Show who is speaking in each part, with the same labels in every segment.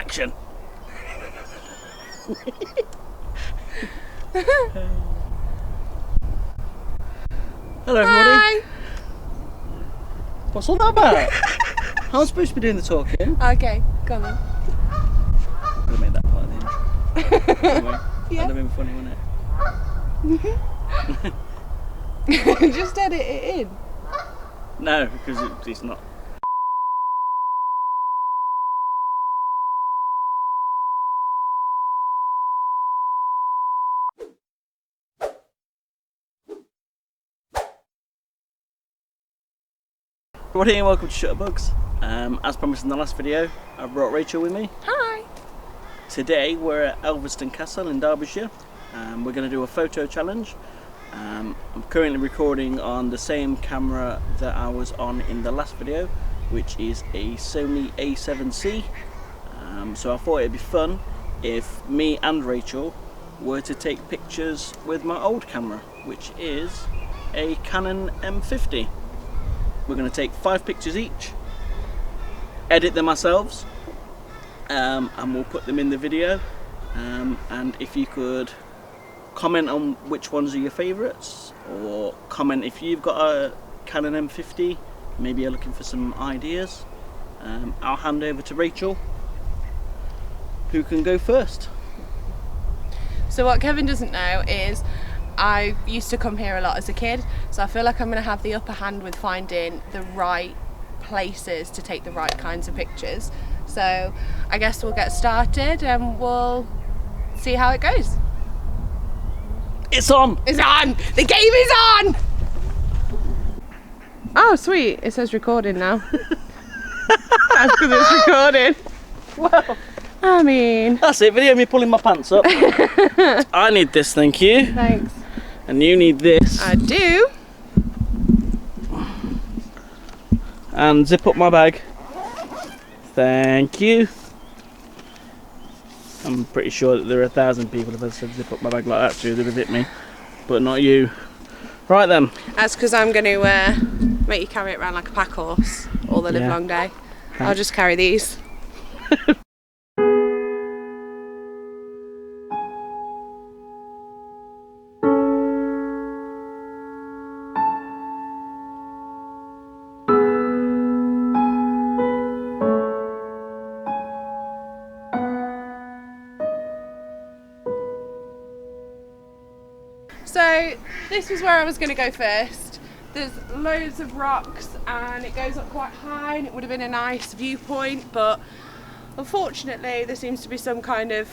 Speaker 1: action. Hello everybody.
Speaker 2: Hi.
Speaker 1: What's all that about? I'm supposed to be doing the talking.
Speaker 2: Okay, go on then.
Speaker 1: I'm gonna make that part of the intro. Anyway,
Speaker 2: Yeah.
Speaker 1: that'd have been funny, wouldn't it?
Speaker 2: Just edit it in.
Speaker 1: No, because it's not. Everybody, and welcome to ShutterBugs. As promised in the last video, I brought Rachel with me.
Speaker 2: Hi.
Speaker 1: Today we're at Elvaston Castle in Derbyshire. We're going to do a photo challenge. I'm currently recording on the same camera that I was on in the last video, which is a Sony A7C. So I thought it'd be fun if me and Rachel were to take pictures with my old camera, which is a Canon M50. We're going to take 5 pictures each, edit them ourselves, and we'll put them in the video. And if you could comment on which ones are your favourites, or comment if you've got a Canon M50, maybe you're looking for some ideas. I'll hand over to Rachel, who can go first.
Speaker 2: So what Kevin doesn't know is I used to come here a lot as a kid, so I feel like I'm going to have the upper hand with finding the right places to take the right kinds of pictures. So I guess we'll get started and we'll see how it goes.
Speaker 1: It's on!
Speaker 2: It's on! The game is on! Oh sweet, it says recording now. That's because it's recording.
Speaker 1: Well,
Speaker 2: I mean...
Speaker 1: that's it, video me pulling my pants up. I need this, thank you.
Speaker 2: Thanks.
Speaker 1: And you need this.
Speaker 2: I do.
Speaker 1: And zip up my bag. Thank you. I'm pretty sure that there are 1,000 people if I said zip up my bag like that too, they'd have hit me. But not you. Right then.
Speaker 2: That's because I'm going to make you carry it around like a pack horse all the live long day.
Speaker 1: Thanks.
Speaker 2: I'll just carry these. So this was where I was going to go first. There's loads of rocks and it goes up quite high and it would have been a nice viewpoint, but unfortunately there seems to be some kind of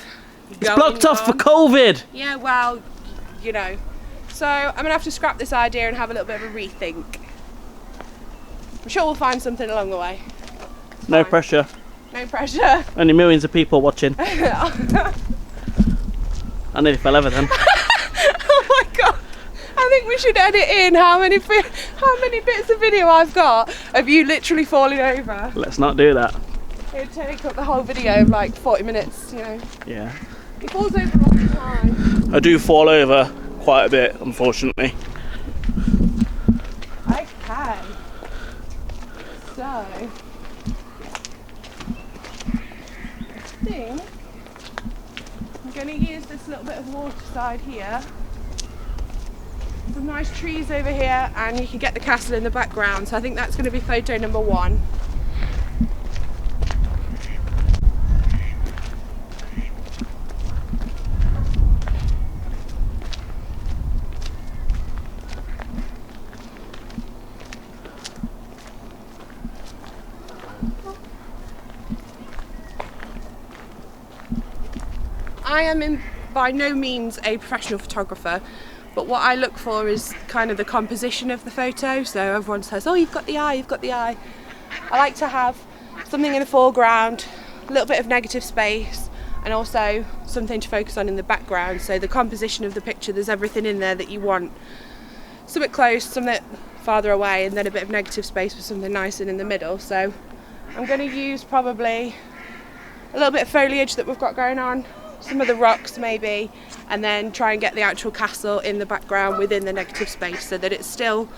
Speaker 1: It's blocked off for COVID!
Speaker 2: Yeah, well, you know. So I'm going to have to scrap this idea and have a little bit of a rethink. I'm sure we'll find something along the way.
Speaker 1: No
Speaker 2: Fine.
Speaker 1: pressure.
Speaker 2: No pressure.
Speaker 1: Only millions of people watching. I nearly fell over then.
Speaker 2: Oh my god! I think we should edit in how many bits of video I've got of you literally falling over.
Speaker 1: Let's not do that.
Speaker 2: It'd take up the whole video of like 40 minutes, you know.
Speaker 1: Yeah.
Speaker 2: He falls over all the time.
Speaker 1: I do fall over quite a bit, unfortunately.
Speaker 2: Okay. So, I think I'm going to use this little bit of water side here. Some nice trees over here and you can get the castle in the background, so I think that's going to be photo number 1. I am by no means a professional photographer, but what I look for is kind of the composition of the photo. So everyone says, oh, you've got the eye, you've got the eye. I like to have something in the foreground, a little bit of negative space, and also something to focus on in the background. So the composition of the picture, there's everything in there that you want. Something close, something farther away, and then a bit of negative space for something nice and in the middle. So I'm going to use probably a little bit of foliage that we've got going on, some of the rocks maybe, and then try and get the actual castle in the background within the negative space so that it's still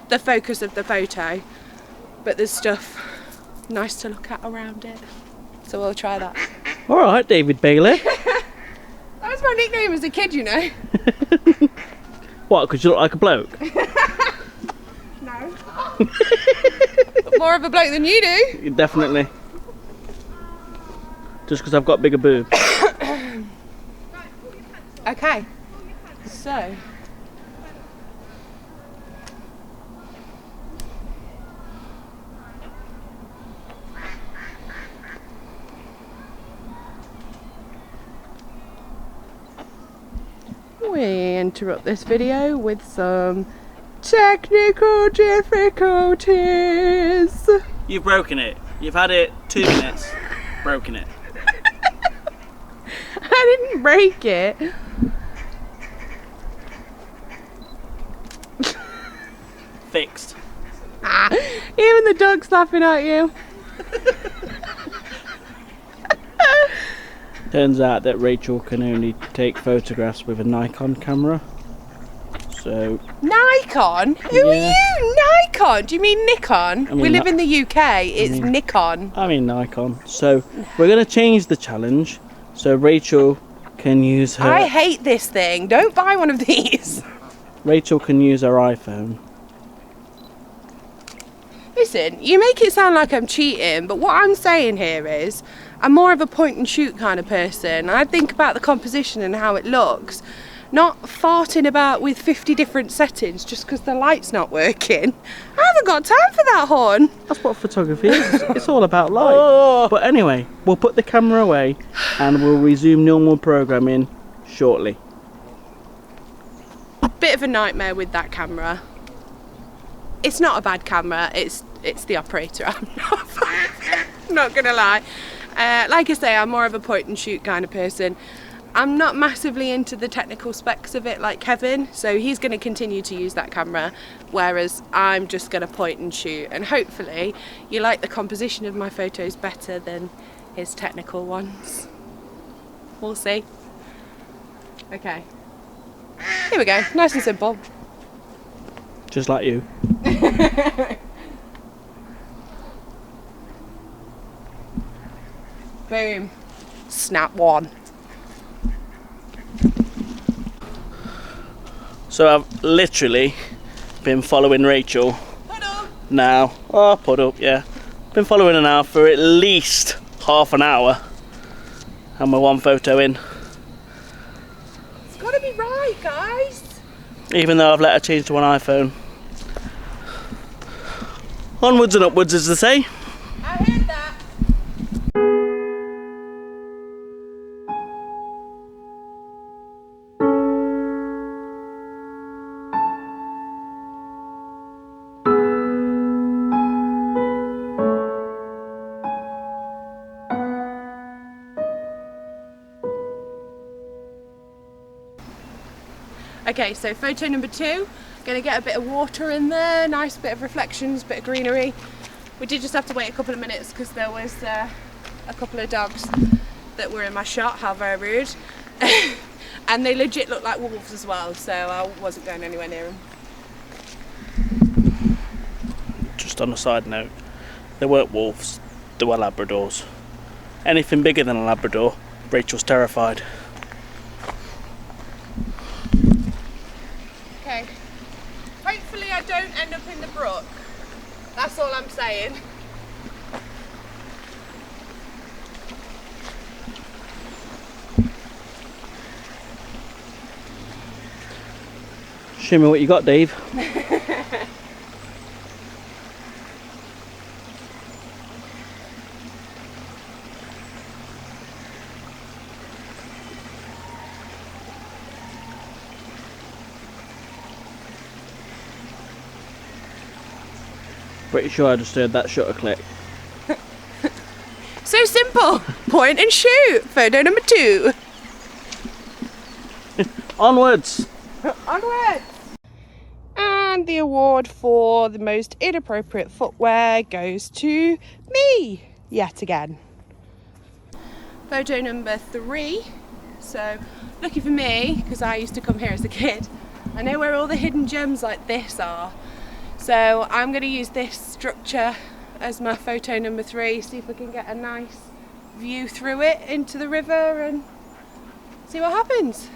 Speaker 2: the focus of the photo, but there's stuff nice to look at around it. So we'll try that.
Speaker 1: Alright, David Bailey.
Speaker 2: That was my nickname as a kid, you know.
Speaker 1: What, because you look like a bloke?
Speaker 2: No. More of a bloke than you do.
Speaker 1: Definitely. Just because I've got bigger boobs.
Speaker 2: Okay, so we interrupt this video with some technical difficulties.
Speaker 1: You've broken it. You've had it 2 minutes. Broken it.
Speaker 2: I didn't break it.
Speaker 1: Fixed.
Speaker 2: Even the dog's laughing at you.
Speaker 1: Turns out that Rachel can only take photographs with a Nikon camera. So.
Speaker 2: Nikon? Who are you? Nikon? Do you mean Nikon? We live in the UK. It's Nikon.
Speaker 1: I mean Nikon. So we're going to change the challenge so Rachel can use her.
Speaker 2: I hate this thing. Don't buy one of these.
Speaker 1: Rachel can use her iPhone.
Speaker 2: Listen, you make it sound like I'm cheating, but what I'm saying here is I'm more of a point and shoot kind of person. I think about the composition and how it looks, not farting about with 50 different settings just because the light's not working. I haven't got time for that, hon.
Speaker 1: That's what photography is. It's all about light. Oh. But anyway, we'll put the camera away and we'll resume normal programming shortly.
Speaker 2: Bit of a nightmare with that camera. It's not a bad camera, it's the operator. I'm not gonna lie. Like I say, I'm more of a point and shoot kind of person. I'm not massively into the technical specs of it like Kevin, so he's going to continue to use that camera, whereas I'm just going to point and shoot, and hopefully you like the composition of my photos better than his technical ones. We'll see. Okay, here we go, nice and simple.
Speaker 1: Just like you.
Speaker 2: Boom. Snap one.
Speaker 1: So I've literally been following Rachel now. Oh, put up, yeah. Been following her now for at least half an hour. And we're one photo in.
Speaker 2: It's gotta be right, guys.
Speaker 1: Even though I've let her change to an iPhone. Onwards and upwards, as they say.
Speaker 2: I heard that. Okay, so photo number 2, gonna get a bit of water in there, nice bit of reflections, bit of greenery. We did just have to wait a couple of minutes because there was a couple of dogs that were in my shot, how very rude. And they legit looked like wolves as well, so I wasn't going anywhere near them.
Speaker 1: Just on a side note, they weren't wolves, they were Labradors. Anything bigger than a Labrador, Rachel's terrified.
Speaker 2: Okay, hopefully I don't end up in the brook. That's all I'm saying.
Speaker 1: Show me what you got, Dave. Pretty sure I just heard that shutter click.
Speaker 2: So simple. Point and shoot. Photo number 2.
Speaker 1: Onwards.
Speaker 2: Onwards. And the award for the most inappropriate footwear goes to me yet again. Photo number 3. So lucky for me, because I used to come here as a kid, I know where all the hidden gems like this are. So I'm going to use this structure as my photo number 3, see if we can get a nice view through it into the river and see what happens.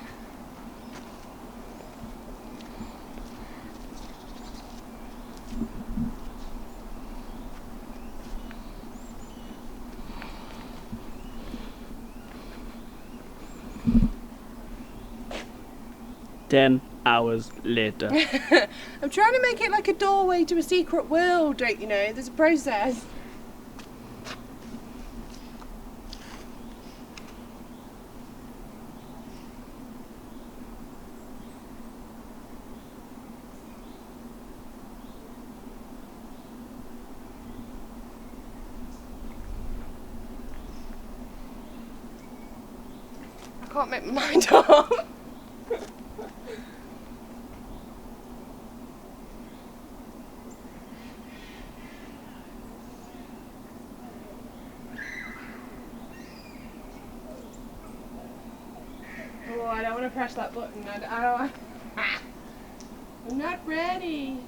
Speaker 1: Ten hours later.
Speaker 2: I'm trying to make it like a doorway to a secret world, don't you know? There's a process. I can't make my mind up. Oh, I don't want to press that button. I don't. I'm not ready.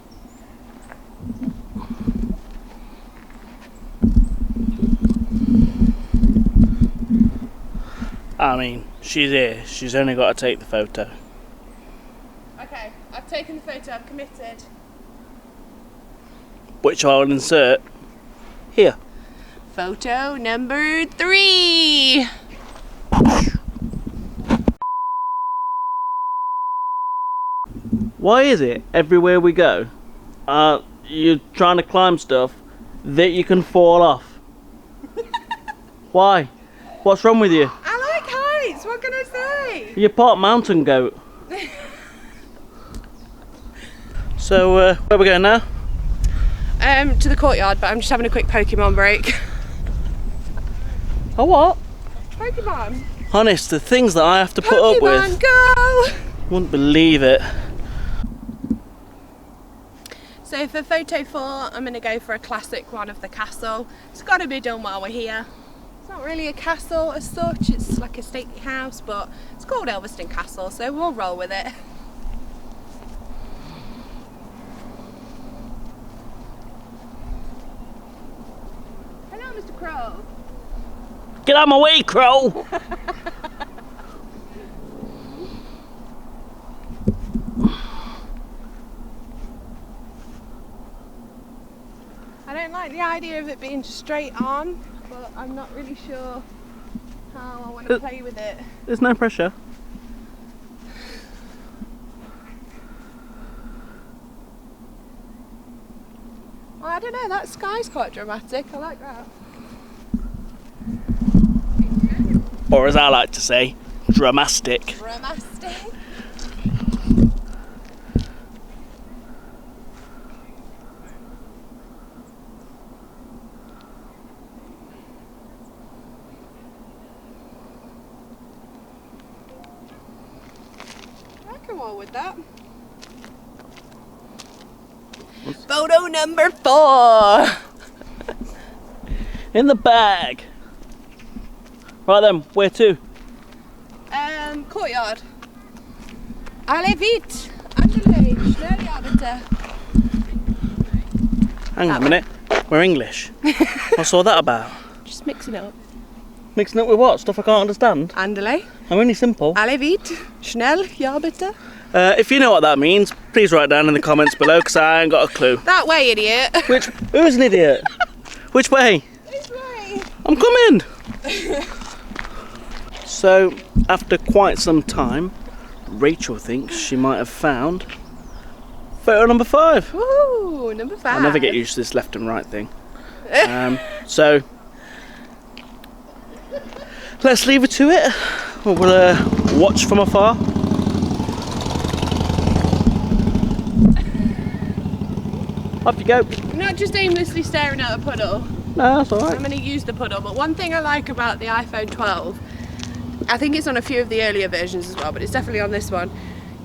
Speaker 1: I mean, she's here. She's only got to take the photo.
Speaker 2: Okay, I've taken the photo. I've committed.
Speaker 1: Which I'll insert here.
Speaker 2: Photo number 3.
Speaker 1: Why is it everywhere we go, you're trying to climb stuff that you can fall off? Why? What's wrong with you?
Speaker 2: I like heights. What can I say?
Speaker 1: You're part mountain goat. So, where are we going now?
Speaker 2: To the courtyard, but I'm just having a quick Pokemon break.
Speaker 1: Oh, what?
Speaker 2: Pokemon.
Speaker 1: Honest, the things that I have to put up with.
Speaker 2: Pokemon Go!
Speaker 1: Wouldn't believe it.
Speaker 2: So for photo 4, I'm going to go for a classic one of the castle. It's got to be done while we're here. It's not really a castle as such, it's like a stately house, but it's called Elvaston Castle, so we'll roll with it. Hello, Mr. Crow.
Speaker 1: Get out of my way, Crow!
Speaker 2: I don't like the idea of it being straight on, but I'm not really sure how I want to play with it.
Speaker 1: There's no pressure.
Speaker 2: Well, I don't know, that sky's quite dramatic, I like that.
Speaker 1: Or as I like to say, dramastic.
Speaker 2: Dramatic. I can roll with that. Photo number 4.
Speaker 1: In the bag. Right then, where to?
Speaker 2: Courtyard. Allez vite. Andale, schnell arbeite.
Speaker 1: Hang on a minute. We're English. What's all that about?
Speaker 2: Just mixing it up.
Speaker 1: Mixing up with what? Stuff I can't understand?
Speaker 2: Andale.
Speaker 1: I'm only simple.
Speaker 2: Allez vite. Schnell arbeite.
Speaker 1: If you know what that means, please write down in the comments below, because I ain't got a clue.
Speaker 2: That way, idiot.
Speaker 1: Who's an idiot? Which way?
Speaker 2: This way.
Speaker 1: I'm coming! So, after quite some time, Rachel thinks she might have found photo number 5.
Speaker 2: Ooh, number 5.
Speaker 1: I'll never get used to this left and right thing. So, let's leave her to it. We'll watch from afar. Off you go.
Speaker 2: I'm not just aimlessly staring at a puddle.
Speaker 1: No, that's alright.
Speaker 2: I'm going to use the puddle, but one thing I like about the iPhone 12, I think it's on a few of the earlier versions as well, but it's definitely on this one,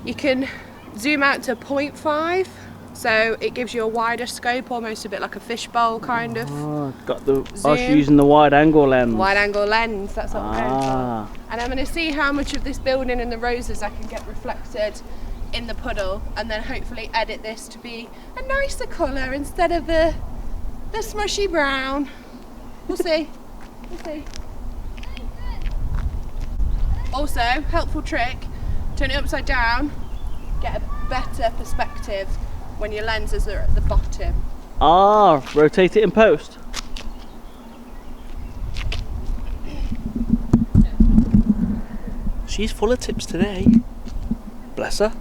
Speaker 2: you can zoom out to 0.5, so it gives you a wider scope, almost a bit like a fishbowl kind of.
Speaker 1: Oh, got the. I was using the wide angle lens.
Speaker 2: Wide angle lens, that's what I'm going for. And I'm going to see how much of this building and the roses I can get reflected in the puddle, and then hopefully edit this to be a nicer colour instead of the smushy brown. We'll see. We'll see. Also, helpful trick, turn it upside down, get a better perspective when your lenses are at the bottom.
Speaker 1: Ah, rotate it in post. She's full of tips today. Bless her.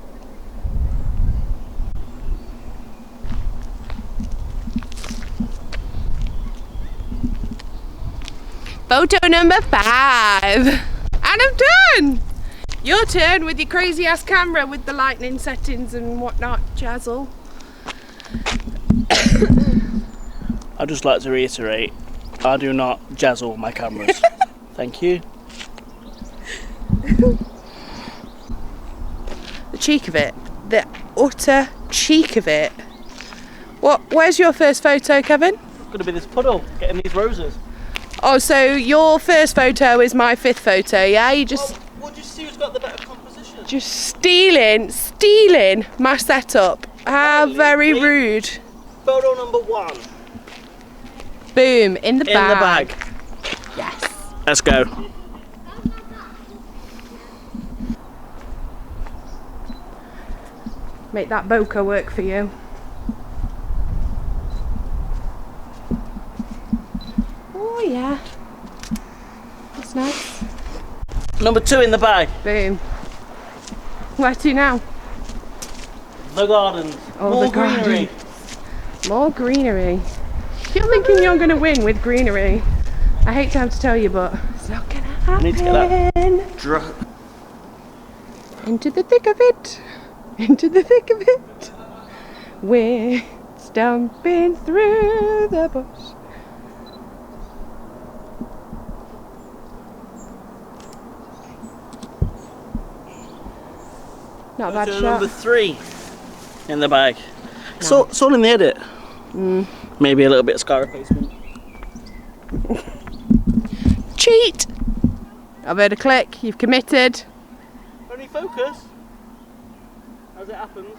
Speaker 2: Photo number 5. And I'm done! Your turn with your crazy ass camera with the lightning settings and whatnot, Jazzle.
Speaker 1: I'd just like to reiterate, I do not jazzle my cameras. Thank you.
Speaker 2: The cheek of it. The utter cheek of it. Where's your first photo, Kevin?
Speaker 1: It's going to be this puddle, getting these roses.
Speaker 2: Oh, so your first photo is my 5th photo, yeah? You just...
Speaker 1: Well, just see who's got the better composition.
Speaker 2: Just stealing my setup. How very rude.
Speaker 1: Photo number 1.
Speaker 2: Boom, in the bag.
Speaker 1: In the bag.
Speaker 2: Yes.
Speaker 1: Let's go.
Speaker 2: Make that bokeh work for you. Oh yeah. That's nice.
Speaker 1: Number 2 in the bag.
Speaker 2: Boom. Where to now?
Speaker 1: The gardens.
Speaker 2: Oh,
Speaker 1: More
Speaker 2: the garden.
Speaker 1: greenery.
Speaker 2: More greenery. You're thinking you're going to win with greenery. I hate to have to tell you, but it's not going to happen.
Speaker 1: I need to get that.
Speaker 2: Into the thick of it. Into the thick of it. We're stomping through the bush. Not a bad
Speaker 1: Photo
Speaker 2: shot.
Speaker 1: number 3 in the bag. No. It's all in the edit. Maybe a little bit of sky replacement.
Speaker 2: Cheat! I've heard a click, you've committed.
Speaker 1: Only focus. As it happens.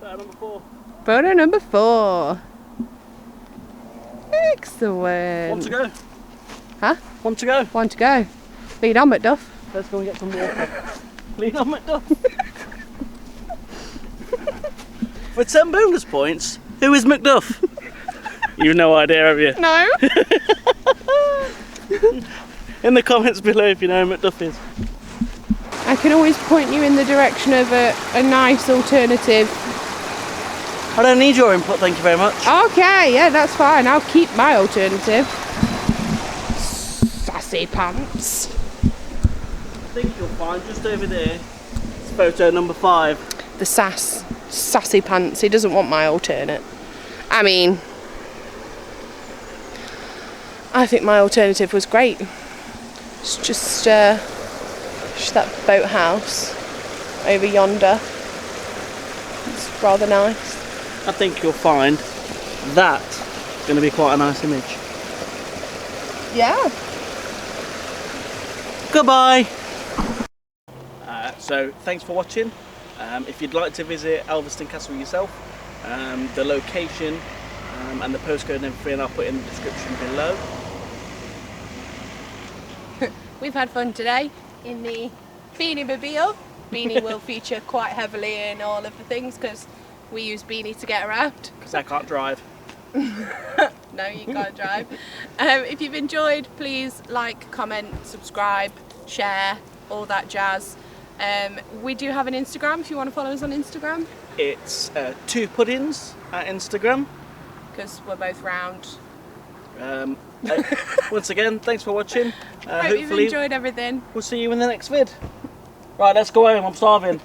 Speaker 1: Photo number 4.
Speaker 2: Photo number 4. Excellent.
Speaker 1: 1 to go.
Speaker 2: Huh?
Speaker 1: 1 to go.
Speaker 2: 1 to go. Lead on, Macduff.
Speaker 1: Let's go and get some water. Lead on, Macduff. For 10 bonus points, who is Macduff? You've no idea, have you?
Speaker 2: No.
Speaker 1: In the comments below if you know who Macduff is.
Speaker 2: I can always point you in the direction of a nice alternative.
Speaker 1: I don't need your input, thank you very much.
Speaker 2: Okay, yeah, that's fine. I'll keep my alternative. Sassy pants.
Speaker 1: I think you'll find just over there, it's photo number 5.
Speaker 2: The sassy pants. He doesn't want my alternate. I mean, I think my alternative was great. It's just that boathouse over yonder. It's rather nice.
Speaker 1: I think you'll find that's going to be quite a nice image.
Speaker 2: Yeah.
Speaker 1: Goodbye. So thanks for watching. If you'd like to visit Elvaston Castle yourself, the location and the postcode and everything I'll put in the description below.
Speaker 2: We've had fun today in the Beanie Mobile. Beanie will feature quite heavily in all of the things because we use Beanie to get around.
Speaker 1: Because I can't drive.
Speaker 2: No, you can't drive. If you've enjoyed, please like, comment, subscribe, share, all that jazz. We do have an Instagram if you want to follow us on Instagram.
Speaker 1: It's 2 puddings at Instagram.
Speaker 2: Because we're both round.
Speaker 1: Once again, thanks for watching.
Speaker 2: Hope you've enjoyed everything.
Speaker 1: We'll see you in the next vid. Right, let's go home, I'm starving.